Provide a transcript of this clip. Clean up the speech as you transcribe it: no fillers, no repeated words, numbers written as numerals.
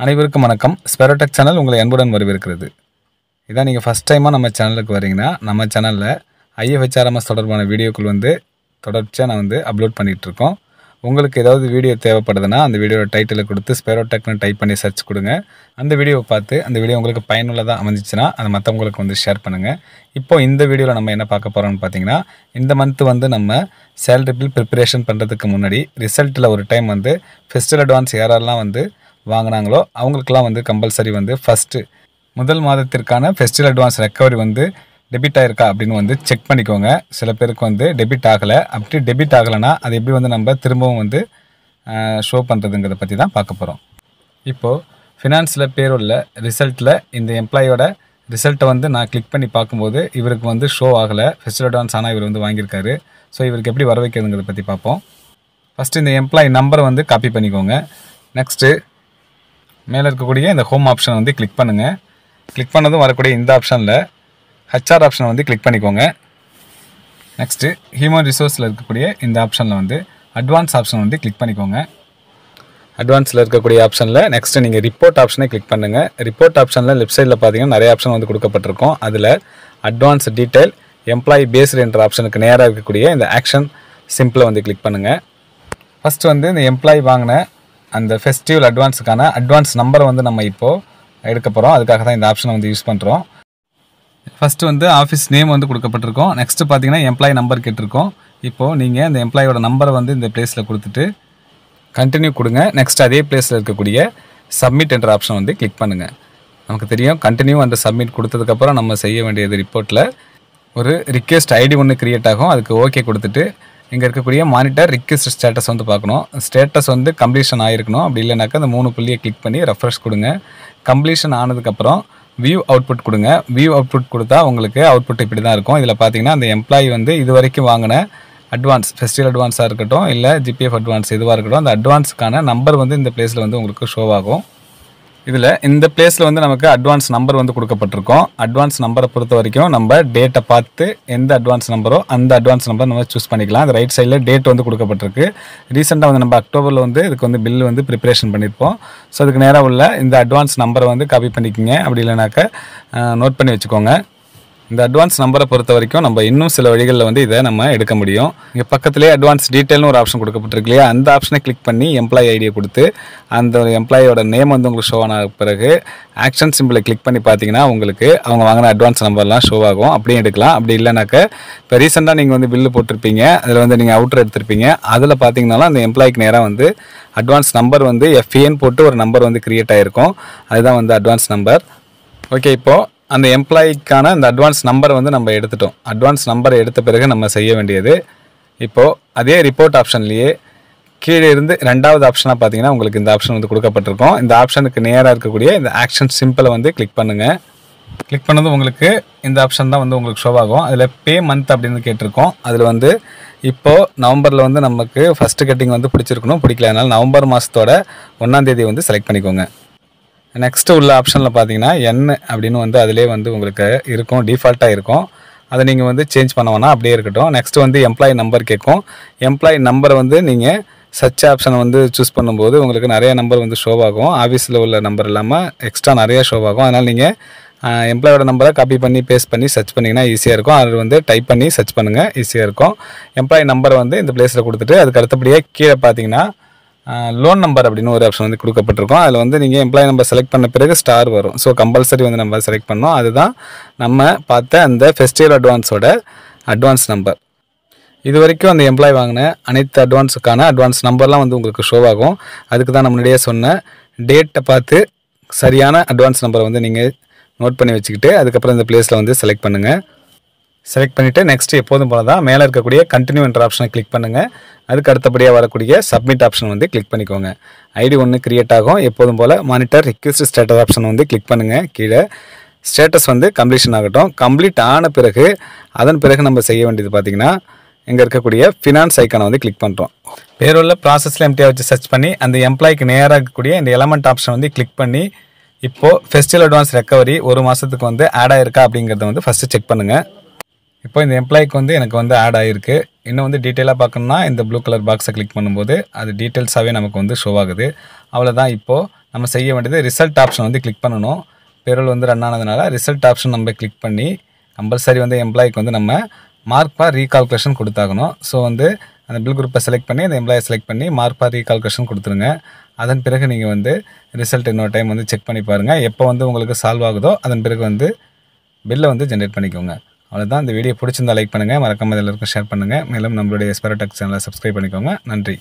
அனைவருக்கும் வணக்கம். ஸ்பெரோடெக் சேனல் உங்களை அன்புடன் வரவேற்கிறது. இதான் நீங்கள் ஃபஸ்ட் டைமாக நம்ம சேனலுக்கு வரீங்கன்னா, நம்ம சேனலில் IFHRMS தொடர்பான வீடியோக்கள் தொடர்ச்சியாக நான் அப்லோட் பண்ணிகிட்ருக்கோம். உங்களுக்கு ஏதாவது வீடியோ தேவைப்படுதுன்னா அந்த வீடியோட டைட்டிலை கொடுத்து ஸ்பெரோடெக்னு டைப் பண்ணி சர்ச் கொடுங்க. அந்த வீடியோவை பார்த்து அந்த வீடியோ உங்களுக்கு பயனுள்ளதாக அமைஞ்சிச்சுன்னா அதை மற்றவங்களுக்கு ஷேர் பண்ணுங்கள். இப்போது இந்த வீடியோவில் நம்ம என்ன பார்க்க போகிறோம்னு பார்த்தீங்கன்னா, இந்த மந்த்து நம்ம சேலரி பில் ப்ரிப்பரேஷன் பண்ணுறதுக்கு முன்னாடி ரிசல்ட்டில் ஒரு டைம் ஃபெஸ்டிவல் அட்வான்ஸ் யாரெல்லாம் வாங்கினாங்களோ அவங்களுக்கெல்லாம் கம்பல்சரி ஃபஸ்ட்டு முதல் மாதத்திற்கான ஃபெஸ்டிவல் அட்வான்ஸ் ரெக்கவரி டெபிட் ஆகிருக்கா அப்படின்னு செக் பண்ணிக்கோங்க. சில பேருக்கு டெபிட் ஆகலை. அப்படி டெபிட் ஆகலைன்னா அது எப்படி நம்ம திரும்பவும் ஷோ பண்ணுறதுங்கிறத பற்றி தான் பார்க்க போகிறோம். இப்போது ஃபினான்ஸில் பேரோலில் ரிசல்ட்டில் இந்த எம்ப்ளாயோட ரிசல்ட்டை நான் கிளிக் பண்ணி பார்க்கும்போது இவருக்கு ஷோ ஆகலை. ஃபெஸ்டிவல் அட்வான்ஸ் ஆனால் இவர் வாங்கியிருக்காரு. ஸோ இவருக்கு எப்படி வர வைக்கிறதுங்கிறத பற்றி பார்ப்போம். ஃபஸ்ட்டு இந்த எம்ப்ளாயி நம்பரை காப்பி பண்ணிக்கோங்க. நெக்ஸ்ட்டு மேலே இருக்கக்கூடிய இந்த ஹோம் ஆப்ஷனை கிளிக் பண்ணுங்கள். கிளிக் பண்ணதும் வரக்கூடிய இந்த ஆப்ஷனில் HR ஆப்ஷனை கிளிக் பண்ணிக்கோங்க. நெக்ஸ்ட்டு ஹியூமன் ரிசோர்ஸில் இருக்கக்கூடிய இந்த ஆப்ஷனில் அட்வான்ஸ் ஆப்ஷன் கிளிக் பண்ணிக்கோங்க. அட்வான்ஸில் இருக்கக்கூடிய ஆப்ஷனில் நெக்ஸ்ட்டு நீங்கள் ரிப்போர்ட் ஆப்ஷனை கிளிக் பண்ணுங்கள். ரிப்போர்ட் ஆப்ஷனில் லெஃப்ட் சைடில் பார்த்தீங்கன்னா நிறைய ஆப்ஷன் கொடுக்கப்பட்டிருக்கும். அதில் அட்வான்ஸ் டீட்டெயில் எம்ப்ளாயி பேஸ்டு என்ற ஆப்ஷனுக்கு நேராக இருக்கக்கூடிய இந்த ஆக்ஷன் சிம்பிளை கிளிக் பண்ணுங்கள். ஃபஸ்ட்டு இந்த எம்ப்ளாயி வாங்கின அந்த ஃபெஸ்டிவல் அட்வான்ஸுக்கான அட்வான்ஸ் நம்பரை நம்ம இப்போது எடுக்க போகிறோம். அதுக்காக தான் இந்த ஆப்ஷனை யூஸ் பண்ணுறோம். ஃபஸ்ட்டு ஆஃபீஸ் நேம் கொடுக்கப்பட்டிருக்கோம். நெக்ஸ்ட்டு பார்த்தீங்கன்னா எம்ப்ளாயி நம்பர் கேட்டிருக்கோம். இப்போது நீங்கள் இந்த எம்ப்ளாயோட நம்பரை இந்த பிளேஸில் கொடுத்துட்டு கண்டினியூ கொடுங்க. நெக்ஸ்ட் அதே பிளேஸில் இருக்கக்கூடிய சப்மிட் என்ற ஆப்ஷன் கிளிக் பண்ணுங்கள். நமக்கு தெரியும் கண்டினியூ அண்ட் சப்மிட் கொடுத்ததுக்கப்புறம் நம்ம செய்ய வேண்டியது ரிப்போர்ட்டில் ஒரு ரிக்வெஸ்ட் ஐடி ஒன்று க்ரியேட் ஆகும். அதுக்கு ஓகே கொடுத்துட்டு இங்கே இருக்கக்கூடிய மானிட்டர் ரிக்வெஸ்ட் ஸ்டேட்டஸ் பார்க்கணும். ஸ்டேட்டஸ் கம்ப்ளீஷன் ஆகிருக்கணும். அப்படி இல்லைனாக்கா அந்த 3 புள்ளியை கிளிக் பண்ணி ரெஃப்ரெஷ் கொடுங்க. கம்ப்ளீஷன் ஆனதுக்கப்புறம் வியூ அவுட்புட் கொடுங்க. வியூ அவுட்புட் கொடுத்தா உங்களுக்கு அவுட்புட் இப்படி தான் இருக்கும். இதில் பார்த்தீங்கன்னா அந்த எம்ப்ளாயி இது வரைக்கும் வாங்கின அட்வான்ஸ் ஃபெஸ்டிவல் அட்வான்ஸாக இருக்கட்டும் இல்லை GPF அட்வான்ஸ் எதுவாக இருக்கட்டும் அந்த அட்வான்ஸுக்கான நம்பர் இந்த பிளேஸில் உங்களுக்கு ஷோ ஆகும். இதில் இந்த பிளேஸில் நமக்கு அட்வான்ஸ் நம்பர் கொடுக்கப்பட்டிருக்கோம். அட்வான்ஸ் நம்பரை பொறுத்த வரைக்கும் நம்ம டேட்டை பார்த்து எந்த அட்வான்ஸ் நம்பரோ அந்த அட்வான்ஸ் நம்பர் நம்ம சூஸ் பண்ணிக்கலாம். அது ரைட் சைடில் டேட் கொடுக்கப்பட்டிருக்கு. ரீசெண்டாக நம்ம அக்டோபரில் இதுக்கு பில் ப்ரிப்பரேஷன் பண்ணியிருப்போம். ஸோ அதுக்கு நேராக உள்ள இந்த அட்வான்ஸ் நம்பரை காப்பி பண்ணிக்கோங்க. அப்படி இல்லைனாக்கா நோட் பண்ணி வச்சுக்கோங்க. இந்த அட்வான்ஸ் நம்பரை பொறுத்த வரைக்கும் நம்ம இன்னும் சில வழிகளில் இதை நம்ம எடுக்க முடியும். இங்கே பக்கத்துலேயே அட்வான்ஸ் டீட்டெயில்னு ஒரு ஆப்ஷன் கொடுக்கப்பட்டிருக்கு இல்லையா, அந்த ஆப்ஷனை கிளிக் பண்ணி எம்ப்ளாயி ஐடியை கொடுத்து அந்த எம்ப்ளாயோட நேம் உங்களுக்கு ஷோ ஆன பிறகு ஆக்ஷன் சிம்பிளை கிளிக் பண்ணி பார்த்தீங்கன்னா உங்களுக்கு அவங்க வாங்கின அட்வான்ஸ் நம்பர்லாம் ஷோ ஆகும். அப்படியே எடுக்கலாம். அப்படி இல்லைனாக்கா இப்போ ரீசெண்டாக நீங்கள் பில்லு போட்டிருப்பீங்க, அதில் நீங்கள் அவுட்டர் எடுத்திருப்பீங்க. அதில் பார்த்தீங்கன்னாலும் அந்த எம்ப்ளாய்க்கு நேராக அட்வான்ஸ் நம்பர் FAன்னு போட்டு ஒரு நம்பர் கிரியேட் ஆகிருக்கும். அதுதான் அட்வான்ஸ் நம்பர். ஓகே, இப்போது அந்த எம்ப்ளாய்க்கான அந்த அட்வான்ஸ் நம்பரை நம்ம எடுத்துட்டோம். அட்வான்ஸ் நம்பரை எடுத்த பிறகு நம்ம செய்ய வேண்டியது இப்போது அதே ரிப்போர்ட் ஆப்ஷன்லேயே கீழே இருந்து ரெண்டாவது ஆப்ஷனாக பார்த்தீங்கன்னா உங்களுக்கு இந்த ஆப்ஷன் கொடுக்கப்பட்டிருக்கும். இந்த ஆப்ஷனுக்கு நேராக இருக்கக்கூடிய இந்த ஆக்ஷன் சிம்பிளை கிளிக் பண்ணுங்கள். கிளிக் பண்ணது உங்களுக்கு இந்த ஆப்ஷன் தான் உங்களுக்கு ஷோ ஆகும். அதில் பே மந்த் அப்படின்னு கேட்டிருக்கோம். அதில் இப்போது நவம்பரில் நமக்கு ஃபஸ்ட்டு கட்டிங் பிடிச்சிருக்கணும், பிடிக்கல. அதனால் நவம்பர் மாதத்தோட 1ஆம் தேதி செலக்ட் பண்ணிக்கோங்க. நெக்ஸ்ட்டு உள்ள ஆப்ஷனில் பார்த்தீங்கன்னா N அப்படின்னு அதிலே உங்களுக்கு இருக்கும், டிஃபால்ட்டாக இருக்கும். அதை நீங்கள் சேஞ்ச் பண்ண வேணாம், அப்படியே இருக்கட்டும். நெக்ஸ்ட்டு எம்ப்ளாயி நம்பர் கேட்கும். எம்ப்ளாயி நம்பரை நீங்கள் சர்ச் ஆப்ஷனை சூஸ் பண்ணும்போது உங்களுக்கு நிறைய நம்பர் ஷோ ஆகும். ஆஃபீஸில் உள்ள நம்பர் இல்லாமல் எக்ஸ்ட்ரா நிறைய ஷோ ஆகும். அதனால் நீங்கள் எம்ப்ளாயோட நம்பரை காப்பி பண்ணி பேஸ்ட் பண்ணி சர்ச் பண்ணிங்கன்னா ஈஸியாக இருக்கும். அது டைப் பண்ணி சர்ச் பண்ணுங்கள், ஈஸியாக இருக்கும். எம்ப்ளாயி நம்பரை இந்த பிளேஸில் கொடுத்துட்டு அதுக்கு அடுத்தபடியே கீழே பார்த்தீங்கன்னா லோன் நம்பர் அப்படின்னு ஒரு ஆப்ஷன் கொடுக்கப்பட்டிருக்கும். அதில் நீங்கள் எம்ப்ளாயி நம்பர் செலக்ட் பண்ண பிறகு ஸ்டார் வரும். ஸோ கம்பல்சரி நம்ம செலக்ட் பண்ணோம். அதுதான் நம்ம பார்த்த அந்த ஃபெஸ்டிவல் அட்வான்ஸோட அட்வான்ஸ் நம்பர். இது வரைக்கும் அந்த எம்ப்ளாயி வாங்கின அனைத்து அட்வான்ஸுக்கான அட்வான்ஸ் நம்பர்லாம் உங்களுக்கு ஷோ ஆகும். அதுக்கு தான் நம்ம முன்னாடியே சொன்ன டேட்டை பார்த்து சரியான அட்வான்ஸ் நம்பரை நீங்கள் நோட் பண்ணி வச்சுக்கிட்டு அதுக்கப்புறம் இந்த பிளேஸில் செலக்ட் பண்ணுங்கள். செலக்ட் பண்ணிவிட்டு நெக்ஸ்ட்டு எப்போதும் போல தான் மேலே இருக்கக்கூடிய கண்டினியூ என்ற ஆப்ஷனை கிளிக் பண்ணுங்கள். அதுக்கு அடுத்தபடியாக வரக்கூடிய சப்மிட் ஆப்ஷன் கிளிக் பண்ணிக்கோங்க. ஐடி ஒன்று க்ரியேட் ஆகும். எப்போதும் போல் monitor request status option click பண்ணுங்கள். கீழே ஸ்டேட்டஸ் கம்ப்ளீஷன் ஆகட்டும். கம்ப்ளீட் ஆன பிறகு அதன் பிறகு நம்ம செய்ய வேண்டியது பார்த்திங்கன்னா இங்கே இருக்கக்கூடிய ஃபினான்ஸ் ஐக்கானை கிளிக் பண்ணுறோம். பேரோல ப்ராசஸில் எம்டியாக வச்சு சர்ச் பண்ணி அந்த எம்ப்ளாய்க்கு நேராக இருக்கக்கூடிய இந்த எலமெண்ட் ஆப்ஷன் கிளிக் பண்ணி இப்போது ஃபெஸ்டிவல் அட்வான்ஸ் ரெக்கவரி ஒரு மாதத்துக்கு ஆட் ஆகிருக்கா அப்படிங்கிறத ஃபஸ்ட்டு செக் பண்ணுங்கள். இப்போ இந்த எம்ப்ளாய்க்கு வந்து எனக்கு வந்து ஆட் ஆகிருக்கு. இன்னும் வந்து டீட்டெயிலாக பார்க்கணுன்னா இந்த ப்ளூ கலர் பாக்ஸை கிளிக் பண்ணும்போது அது டீட்டெயில்ஸாகவே நமக்கு வந்து ஷோ ஆகுது. அவ்வளோதான். இப்போது நம்ம செய்ய வேண்டியது ரிசல்ட் ஆப்ஷன் வந்து கிளிக் பண்ணணும். பேரோல் வந்து ரன் ஆனதுனால ரிசல்ட் ஆப்ஷன் நம்ம கிளிக் பண்ணி கம்பல்சரி வந்து எம்ப்ளாய்க்கு வந்து நம்ம மார்க் பார் ரீகால்குலேஷன் கொடுத்தாகணும். ஸோ வந்து அந்த பில் குரூப்பை செலக்ட் பண்ணி அந்த எம்ப்ளாயை செலக்ட் பண்ணி மார்க் பார் ரீகால்குலேஷன் கொடுத்துருங்க. அதன் பிறகு நீங்கள் வந்து ரிசல்ட் இன்னொரு டைம் வந்து செக் பண்ணி பாருங்கள். எப்போ வந்து உங்களுக்கு சால்வ் ஆகுதோ அதன் பிறகு வந்து பில்லை வந்து ஜென்ரேட் பண்ணிக்கோங்க. அவ்வளோதான். இந்த வீடியோ பிடிச்சிருந்தா லைக் பண்ணுங்கள், மறக்காம எல்லாருக்கும் ஷேர் பண்ணுங்கள். மேலும் நம்மளுடைய எஸ்பெரோ டெக் சேனலை சப்ஸ்கிரைப் பண்ணிக்கோங்க. நன்றி.